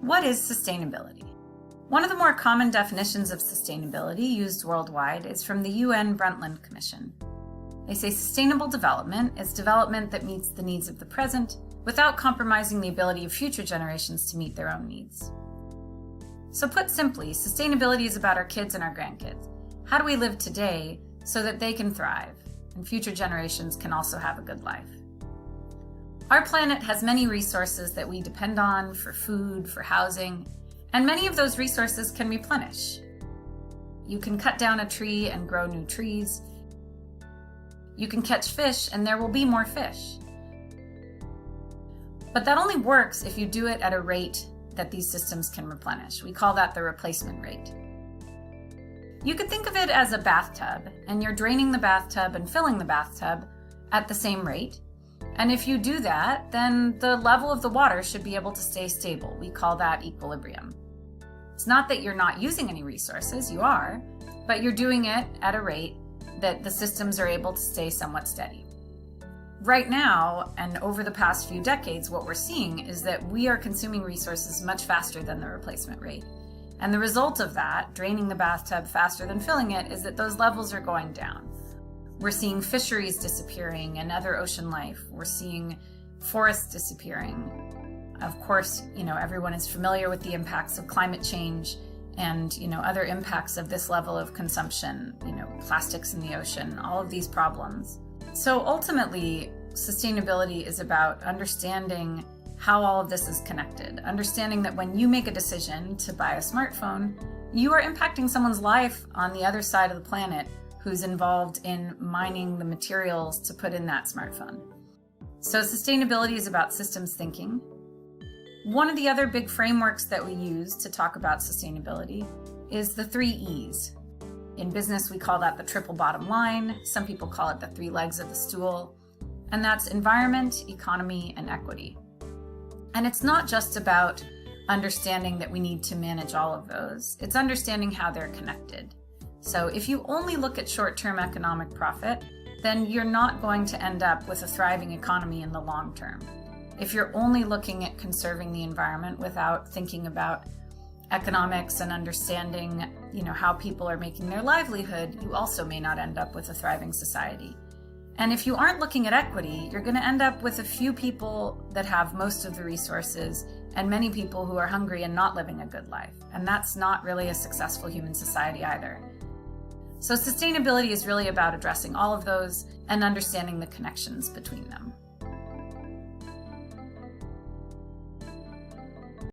What is sustainability? One of the more common definitions of sustainability used worldwide is from the UN Brundtland Commission. They say sustainable development is development that meets the needs of the present without compromising the ability of future generations to meet their own needs. So put simply, sustainability is about our kids and our grandkids. How do we live today so that they can thrive and future generations can also have a good life? Our planet has many resources that we depend on for food, for housing, and many of those resources can replenish. You can cut down a tree and grow new trees. You can catch fish and there will be more fish. But that only works if you do it at a rate that these systems can replenish. We call that the replacement rate. You could think of it as a bathtub, and you're draining the bathtub and filling the bathtub at the same rate. And if you do that, then the level of the water should be able to stay stable. We call that equilibrium. It's not that you're not using any resources, you are, but you're doing it at a rate that the systems are able to stay somewhat steady. Right now, and over the past few decades, what we're seeing is that we are consuming resources much faster than the replacement rate. And the result of that, draining the bathtub faster than filling it, is that those levels are going down. We're seeing fisheries disappearing and other ocean life. We're seeing forests disappearing. Of course, everyone is familiar with the impacts of climate change and, other impacts of this level of consumption, plastics in the ocean, all of these problems. So ultimately, sustainability is about understanding how all of this is connected, understanding that when you make a decision to buy a smartphone, you are impacting someone's life on the other side of the planet who's involved in mining the materials to put in that smartphone. So sustainability is about systems thinking. One of the other big frameworks that we use to talk about sustainability is the 3 E's. In business, we call that the triple bottom line. Some people call it the 3 legs of the stool. And that's environment, economy, and equity. And it's not just about understanding that we need to manage all of those. It's understanding how they're connected. So if you only look at short-term economic profit, then you're not going to end up with a thriving economy in the long term. If you're only looking at conserving the environment without thinking about economics and understanding, how people are making their livelihood, you also may not end up with a thriving society. And if you aren't looking at equity, you're going to end up with a few people that have most of the resources and many people who are hungry and not living a good life. And that's not really a successful human society either. So sustainability is really about addressing all of those and understanding the connections between them.